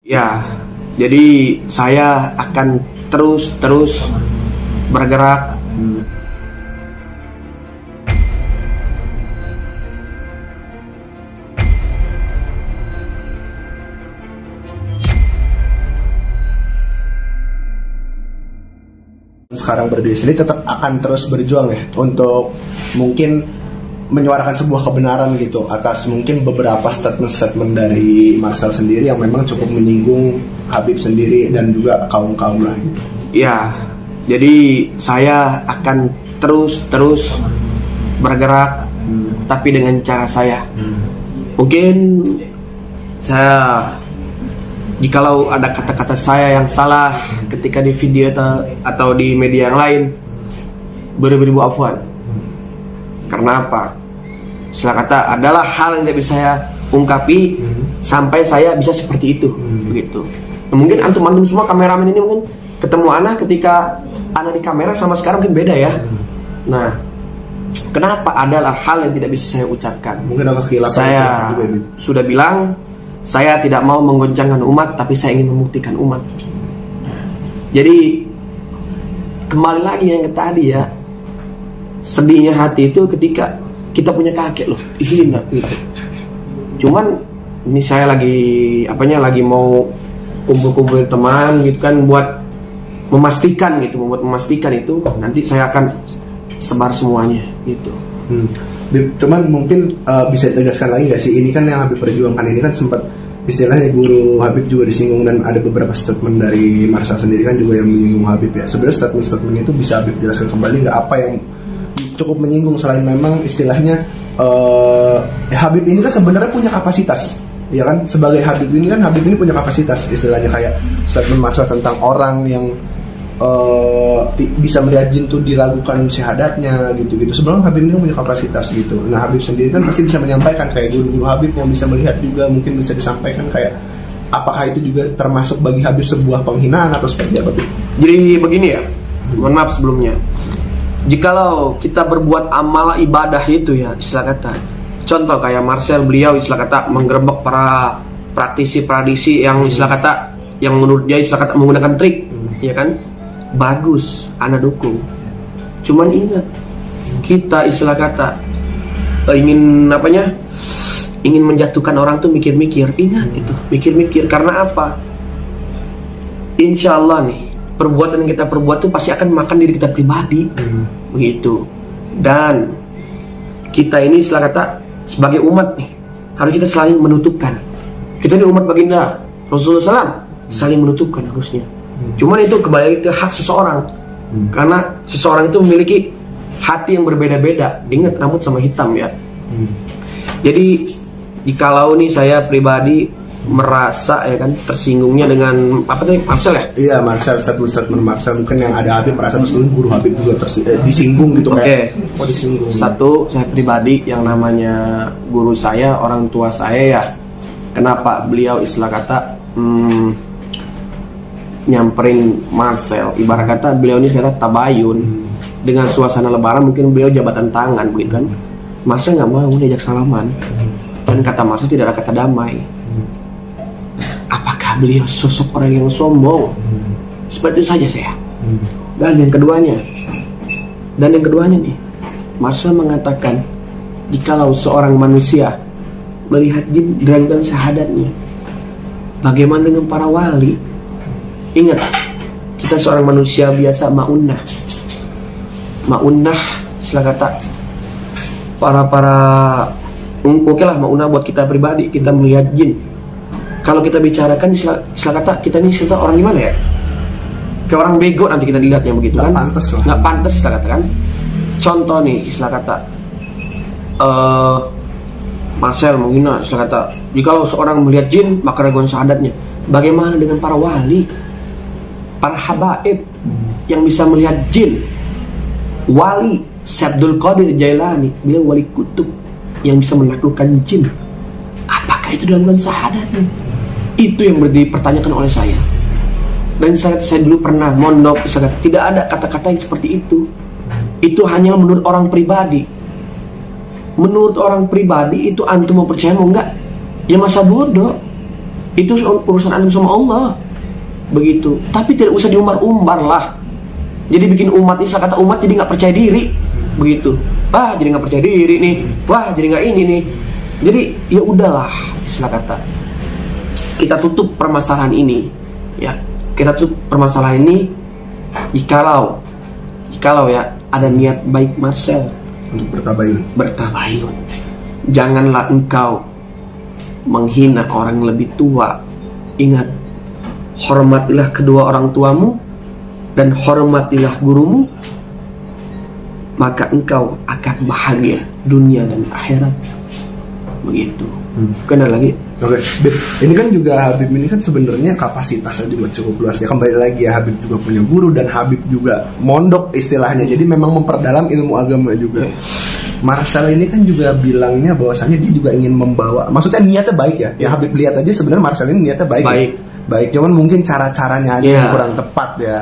Ya, jadi saya akan terus bergerak. Sekarang berdiri sini tetap akan terus berjuang ya untuk mungkin menyuarakan sebuah kebenaran gitu atas mungkin beberapa statement-statement dari Marcel sendiri yang memang cukup menyinggung Habib sendiri dan juga kaum-kaum lah gitu. Ya, jadi saya akan terus bergerak, tapi dengan cara saya. Mungkin saya, jikalau ada kata-kata saya yang salah ketika di video atau di media yang lain, beribu-ribu afwan. Karena apa? Setelah kata adalah hal yang tidak bisa saya ungkapi sampai saya bisa seperti itu, begitu. Nah, mungkin antum semua kameramen ini mungkin ketemu Ana ketika Ana di kamera sama sekarang mungkin beda ya. Nah, kenapa adalah hal yang tidak bisa saya ucapkan? Mungkin ada kekhilafan. Saya sudah bilang saya tidak mau menggoncangkan umat, tapi saya ingin membuktikan umat. Jadi kembali lagi yang ke tadi ya. Sedihnya hati itu ketika kita punya kakek loh, izin gitu. Cuman ini saya lagi mau kumpul-kumpul teman gitu kan buat memastikan itu nanti saya akan sebar semuanya gitu. Cuman mungkin bisa ditegaskan lagi gak sih, ini kan yang Habib perjuangkan ini kan sempat istilahnya guru Habib juga disinggung dan ada beberapa statement dari Marcel sendiri kan juga yang menyinggung Habib ya. Sebenarnya statement itu bisa Habib jelaskan kembali nggak apa yang cukup menyinggung selain memang istilahnya Habib ini kan sebenarnya punya kapasitas, ya kan? Sebagai Habib ini punya kapasitas istilahnya kayak statement Marcel tentang orang yang bisa melihat jin tuh diragukan syahadatnya gitu-gitu. Sebenarnya Habib ini punya kapasitas gitu. Nah Habib sendiri kan pasti bisa menyampaikan kayak guru-guru Habib yang bisa melihat juga mungkin bisa disampaikan kayak apakah itu juga termasuk bagi Habib sebuah penghinaan atau seperti apa? Jadi begini ya, mohon maaf sebelumnya. Jikalau kita berbuat amal ibadah itu ya istilah kata, contoh kayak Marcel beliau istilah kata menggerebek para praktisi yang istilah kata yang menurut dia istilah kata menggunakan trik, ya kan? Bagus, Ana dukung. Cuman ingat, kita istilah kata ingin menjatuhkan orang tuh mikir-mikir. Ingat itu, mikir-mikir. Karena apa? Insya Allah nih, perbuatan yang kita perbuat tuh pasti akan makan diri kita pribadi, begitu. Dan kita ini istilah kata sebagai umat nih harus kita saling menutupkan. Kita di umat baginda Rasulullah SAW saling menutupkan harusnya. Cuman itu kembali ke hak seseorang, karena seseorang itu memiliki hati yang berbeda-beda. Ingat rambut sama hitam ya. Jadi jikalau nih saya pribadi merasa ya kan tersinggungnya dengan apa tadi Marcel ya? Iya Marcel, statement Marcel mungkin yang ada Habib merasa terus guru Habib juga disinggung gitu kayak. Oke. Disinggung. Satu, saya pribadi yang namanya guru saya, orang tua saya ya. Kenapa beliau istilah kata nyamperin Marcel, ibarat kata beliau ini kata tabayun dengan suasana lebaran, mungkin beliau jabatan tangan begitu kan. Marcel nggak mau diajak salaman dan kata Marcel tidak ada kata damai. Apakah beliau sosok orang yang sombong? Seperti itu saja saya. Dan yang keduanya nih, Marcel mengatakan jikalau seorang manusia melihat jin diragukan syahadatnya, bagaimana dengan para wali? Ingat, kita seorang manusia biasa ma'unnah, istilah kata oke lah ma'unnah buat kita pribadi, kita melihat jin. Kalau kita bicarakan istilah kata kita ini sudah orang gimana ya? Kayak orang bego nanti kita dilihatnya begitu kan? Nggak pantas istilah kata kan? Contoh nih istilah kata Marcel menghina istilah kata jikalau seorang melihat jin maka raguan syahadatnya. Bagaimana dengan para wali, para habaib yang bisa melihat jin? Wali Syabdul Qadir Jailani, beliau wali kutub yang bisa menaklukkan jin. Apakah itu dalam syahadatnya? Itu yang dipertanyakan oleh saya. Dan saya dulu pernah mondok, tidak ada kata-kata yang seperti itu. Itu hanya menurut orang pribadi. Menurut orang pribadi itu antum mau percaya mau enggak? Ya masa bodoh. Itu urusan antum sama Allah. Begitu. Tapi tidak usah diumbar-umbar lah. Jadi bikin umat, istilah kata umat jadi nggak percaya diri. Begitu. Jadi nggak percaya diri nih. Jadi nggak ini nih. Jadi ya udahlah, istilah kata. Kita tutup permasalahan ini. Ya, kita tutup permasalahan ini. Jikalau ya ada niat baik Marcel untuk bertabayun. Janganlah engkau menghina orang lebih tua. Ingat, hormatilah kedua orang tuamu dan hormatilah gurumu, maka engkau akan bahagia dunia dan akhirat. Begitu. Kenal lagi. Oke, Bib, ini kan juga Habib ini kan sebenarnya kapasitasnya juga cukup luas ya. Kembali lagi ya, Habib juga punya guru dan Habib juga mondok istilahnya. Jadi memang memperdalam ilmu agama juga. Marcel ini kan juga bilangnya bahwasannya dia juga ingin membawa, maksudnya niatnya baik ya. Yang Habib lihat aja sebenarnya Marcel ini niatnya baik. Baik, cuman mungkin cara-caranya aja yang kurang tepat ya.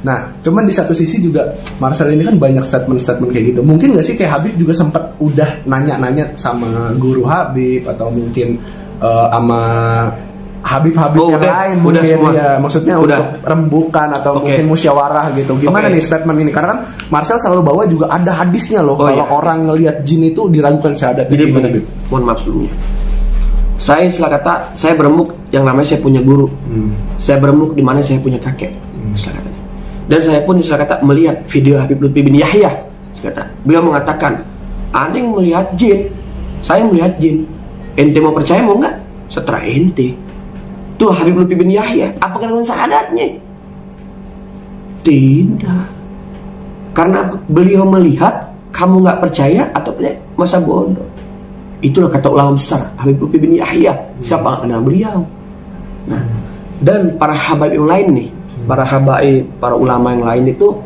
Nah, cuman di satu sisi juga Marcel ini kan banyak statement-statement kayak gitu. Mungkin nggak sih kayak Habib juga sempat udah nanya-nanya sama guru Habib atau mungkin sama Habib-Habib yang lain mungkin semua. Ya, maksudnya udah untuk rembukan atau mungkin musyawarah gitu. Gimana nih statement ini? Karena kan Marcel selalu bawa juga ada hadisnya loh. Kalau orang ngelihat jin itu diragukan syahadat. Jadi Habib, mohon maaf sebelumnya. Saya istilah kata, saya berembuk yang namanya saya punya guru. Saya berembuk di mana saya punya kakek. Istilah katanya. Dan saya pun istilah kata melihat video Habib Lutfi bin Yahya. Kata, beliau mengatakan, ada yang melihat jin, saya melihat jin. Ente mau percaya mau enggak? Setelah ente. Tuh Habib Lutfi bin Yahya, apakah dengan syahadatnya? Tidak. Karena beliau melihat, kamu nggak percaya atau masa bodoh. Itulah kata ulama besar Habib Lutfi bin Yahya. Siapa anak beliau? Nah, dan para habaib yang lain nih, para habaib, para ulama yang lain itu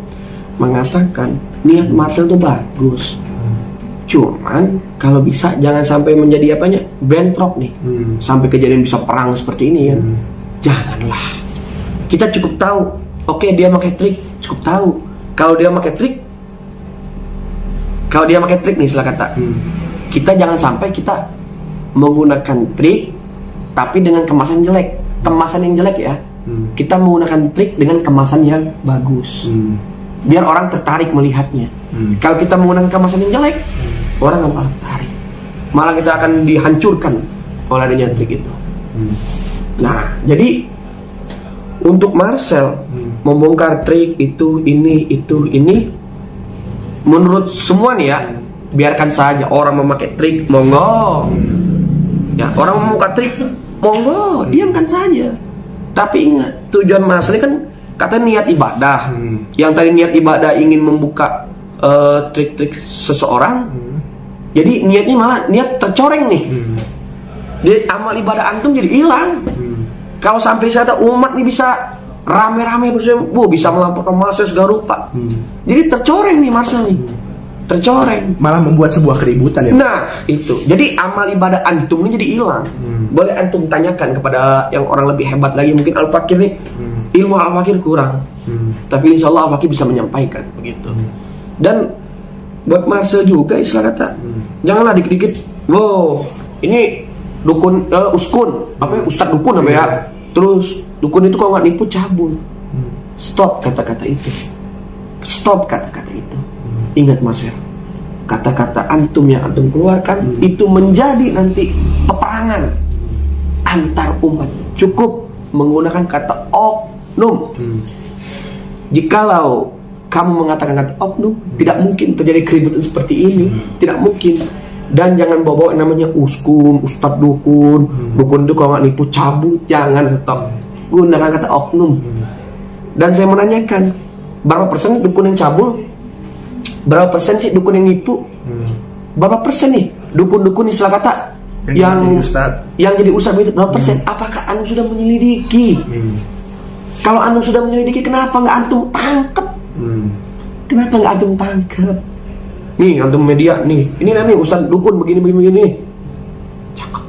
mengatakan niat Marcel itu bagus. Cuman kalau bisa jangan sampai menjadi bentrok nih, sampai kejadian bisa perang seperti ini ya. Janganlah. Kita cukup tahu, oke dia pakai trik, cukup tahu. Kalau dia pakai trik nih istilah kata. Kita jangan sampai kita menggunakan trik tapi dengan kemasan jelek. Kemasan yang jelek ya. Kita menggunakan trik dengan kemasan yang bagus. Biar orang tertarik melihatnya. Kalau kita menggunakan kemasan yang jelek, orang nggak bakal tertarik. Malah kita akan dihancurkan oleh adanya trik itu. Nah, jadi untuk Marcel membongkar trik itu, ini, menurut semua nih ya, biarkan saja orang memakai trik, monggo. Ya, orang membuka trik, monggo, diamkan saja. Tapi ingat, tujuan Marcel kan kata niat ibadah. Yang tadi niat ibadah ingin membuka trik-trik seseorang. Jadi niatnya malah niat tercoreng nih. Jadi amal ibadah antum jadi hilang. Kalau sampai saya umat nih bisa rame-rame bisa melampaukan Marcel segala rupa. Jadi tercoreng nih Marcel nih. Tercoreng. Malah membuat sebuah keributan ya. Nah, itu. Jadi amal ibadah antum ini jadi hilang. Boleh antum tanyakan kepada yang orang lebih hebat lagi, mungkin Al-Fakir nih. Ilmu Al-Fakir kurang. Tapi insya Allah Al-Fakir bisa menyampaikan begitu. Dan buat Marcel juga istilah kata. Janganlah dikit-dikit, ini dukun uskun, ustadz dukun ya. Terus dukun itu kalau nggak nipu cabul. Stop kata-kata itu. Stop kata-kata itu. Ingat Marcel, kata-kata antum yang antum keluarkan itu menjadi nanti peperangan antar umat. Cukup menggunakan kata oknum. Jikalau kamu mengatakan kata oknum, tidak mungkin terjadi keributan seperti ini. Tidak mungkin. Dan jangan bawa namanya uskun, ustadz dukun. Dukun itu kalau nggak nipu cabut. Jangan, stop. Gunakan kata oknum. Dan saya menanyakan, berapa persen dukun yang cabul? Berapa persen sih dukun yang nipu? Berapa persen nih dukun-dukun istilah kata yang jadi ustadz itu berapa persen? Apakah antum sudah menyelidiki? Kalau antum sudah menyelidiki, kenapa nggak antum tangkep? Kenapa nggak antum tangkep? Nih antum media nih, ini nanti ustadz dukun begini. Cakep.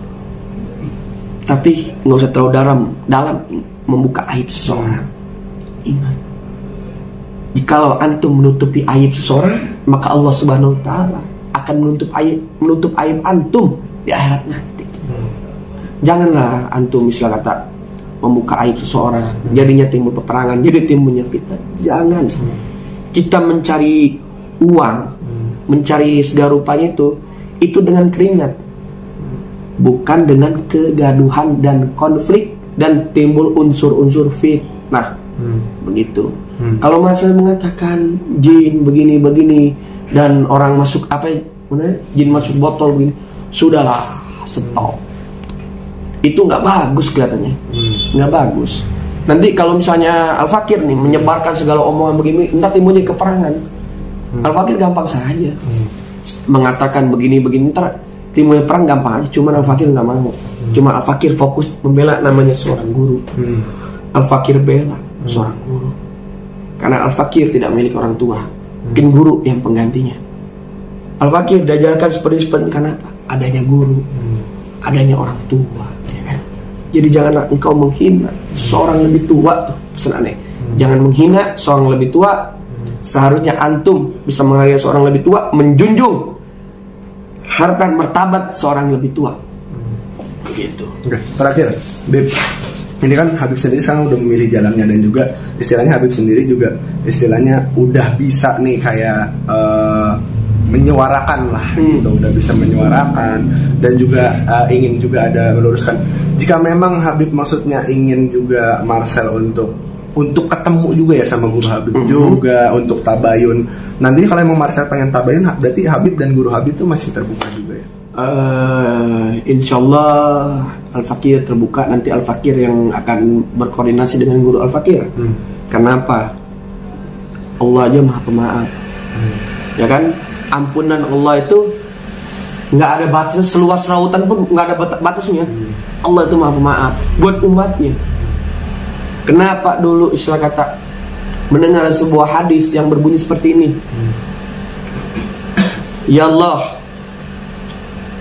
Tapi nggak usah terlalu dalam membuka aib seseorang. Ingat, jikalau antum menutupi aib seseorang, maka Allah Subhanahu wa taala akan menutup aib antum di akhirat nanti. Janganlah antum istilah kata membuka aib seseorang, jadinya timbul peperangan, jadi timbulnya fitnah. Jangan. Kita mencari uang, mencari segala rupanya itu dengan keringat, bukan dengan kegaduhan dan konflik dan timbul unsur-unsur fitnah. Begitu. Kalau masalah mengatakan jin begini dan orang masuk jin masuk botol begini, sudahlah, stop. Itu nggak bagus kelihatannya, nggak bagus. Nanti kalau misalnya Al-Fakir nih menyebarkan segala omongan begini, entah timbulnya keperangan. Al-Fakir gampang saja mengatakan begini, ntar timbulnya perang gampang aja. Cuma Al-Fakir nggak mau. Cuma Al-Fakir fokus membela namanya seorang guru. Al-Fakir bela seorang guru, karena Al-Fakir tidak milik orang tua, mungkin guru yang penggantinya. Al-Fakir diajarkan seperti karena apa? Adanya guru, adanya orang tua, ya kan? Jadi janganlah engkau menghina seorang lebih tua. Pesan aneh, jangan menghina seorang lebih tua. Seharusnya antum bisa menghargai seorang lebih tua, menjunjung harkat martabat seorang lebih tua. Begitu. Oke, terakhir, Bib. Ini kan Habib sendiri sekarang udah memilih jalannya, dan juga istilahnya Habib sendiri juga istilahnya udah bisa nih kayak menyuarakan lah gitu, udah bisa menyuarakan, dan juga ingin juga ada meluruskan. Jika memang Habib maksudnya ingin juga Marcel untuk ketemu juga ya sama guru Habib juga untuk tabayun. Nanti kalau emang Marcel pengen tabayun, berarti Habib dan guru Habib itu masih terbuka juga ya? Insyaallah Al-Fakir terbuka. Nanti Al-Fakir yang akan berkoordinasi dengan guru Al-Fakir. Kenapa? Allah aja maha pemaaf, ya kan? Ampunan Allah itu nggak ada batasnya, seluas lautan pun nggak ada batasnya. Allah itu maha pemaaf buat umatnya. Kenapa dulu istilah kata mendengar sebuah hadis yang berbunyi seperti ini, ya Allah,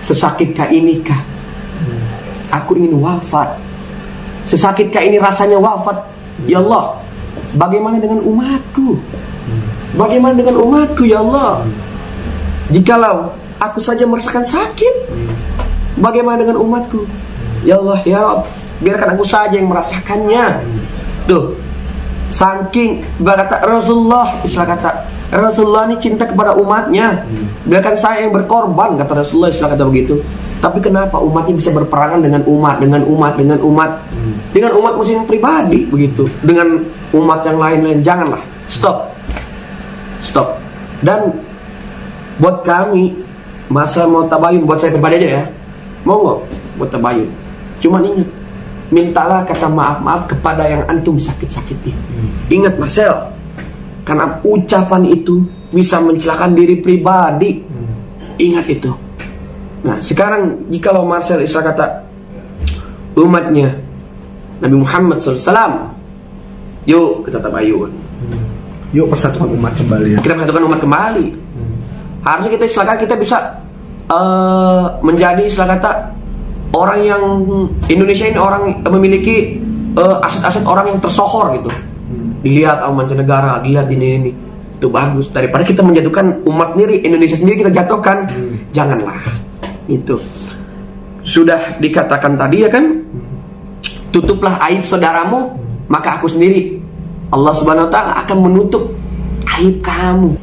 sesakitkah inikah aku ingin wafat? Sesakitkah ini rasanya wafat? Ya Allah, bagaimana dengan umatku? Bagaimana dengan umatku ya Allah? Jikalau aku saja merasakan sakit, bagaimana dengan umatku? Ya Allah, ya Rabb, biarkan aku saja yang merasakannya. Tuh, saking berkata Rasulullah, istilah kata Rasulullah ini cinta kepada umatnya, biarkan saya yang berkorban, kata Rasulullah, istilah kata begitu. Tapi kenapa umatnya bisa berperangan dengan umat muslim pribadi begitu, dengan umat yang lain-lain? Janganlah, stop. Dan buat kami, masa mau tabayun, buat saya pribadi aja ya, mau nggak buat tabayun? Cuman ingat, mintalah kata maaf kepada yang antum sakit-sakiti. Ingat Marcel, karena ucapan itu bisa mencelakakan diri pribadi. Ingat itu. Nah sekarang jikalau Marcel istilah kata umatnya Nabi Muhammad SAW, yuk kita tabayun, yuk persatukan umat kembali ya. Kita persatukan umat kembali. Harusnya kita istilah kita bisa menjadi istilah kata orang yang Indonesia ini orang memiliki aset-aset orang yang tersohor gitu. Dilihat sama mancanegara, dilihat ini itu bagus, daripada kita menjatuhkan umat sendiri, Indonesia sendiri kita jatuhkan. Janganlah. Itu sudah dikatakan tadi ya kan, tutuplah aib saudaramu, maka aku sendiri Allah Subhanahu wa taala akan menutup aib kamu.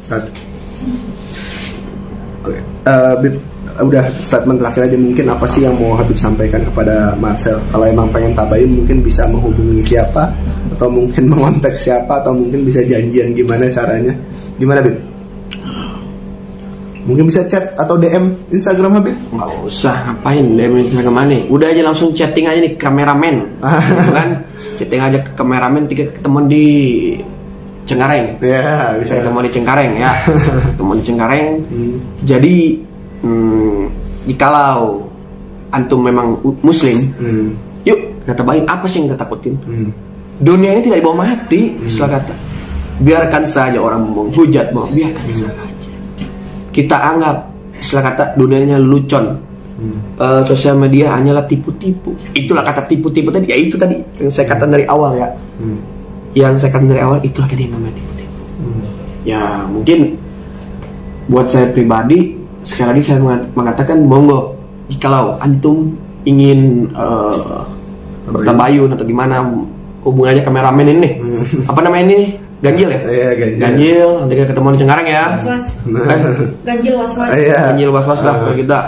Bib, udah statement terakhir aja, mungkin apa sih yang mau Habib sampaikan kepada Marcel? Kalau emang pengen tabayun mungkin bisa menghubungi siapa, atau mungkin mengontak siapa, atau mungkin bisa janjian, gimana caranya? Gimana Bib? Mungkin bisa chat atau DM Instagram Habib? Nggak usah, ngapain DM Instagram mana? Udah aja langsung chatting aja nih kameramen, kan? Chatting aja ke kameramen, ketemu di Cengkareng. Ya, bisa ketemu di Cengkareng ya. Ketemu di Cengkareng. Jadi jikalau antum memang muslim, yuk kita tabayin. Apa sih yang kita takutin? Dunia ini tidak dibawa mati, istilah kata. Biarkan saja orang menghujat, biarkan saja. Kita anggap istilah kata dunianya lucon. Sosial media hanyalah tipu-tipu. Itulah kata tipu-tipu tadi. Ya itu tadi yang saya katakan dari awal ya. Yang saya katakan dari awal itulah tadi yang namanya tipu-tipu. Ya mungkin buat saya pribadi, sekali lagi saya mengatakan monggo, jikalau antum ingin bertabayun atau gimana, hubungannya kameramen ini nih. Apa namanya ini? Ganjil ya? Iya, Ganjil. Nanti kita ketemu di Cengkareng ya. Was-was. Nah. Ganjil was-was. Iya. Ganjil was-was lah kalau kita.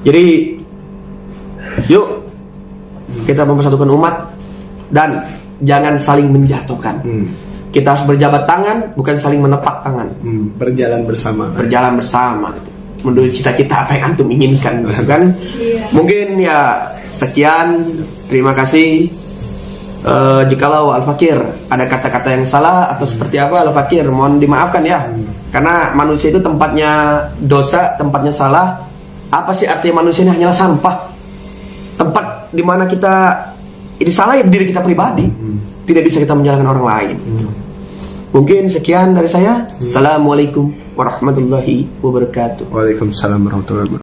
Jadi yuk kita mempersatukan umat dan jangan saling menjatuhkan. Kita harus berjabat tangan, bukan saling menepak tangan. Berjalan bersama. Berjalan bersama gitu. Menuju cita-cita apa yang antum inginkan gitu kan. Iya. Mungkin ya sekian, terima kasih. Jikalau Al-Fakir ada kata-kata yang salah atau seperti apa, Al-Fakir mohon dimaafkan ya. Karena manusia itu tempatnya dosa, tempatnya salah. Apa sih artinya manusia ini? Hanyalah sampah. Tempat dimana kita ini salah ya diri kita pribadi. Tidak bisa kita menjalankan orang lain. Mungkin sekian dari saya. Assalamualaikum warahmatullahi wabarakatuh. Waalaikumsalam warahmatullahi wabarakatuh.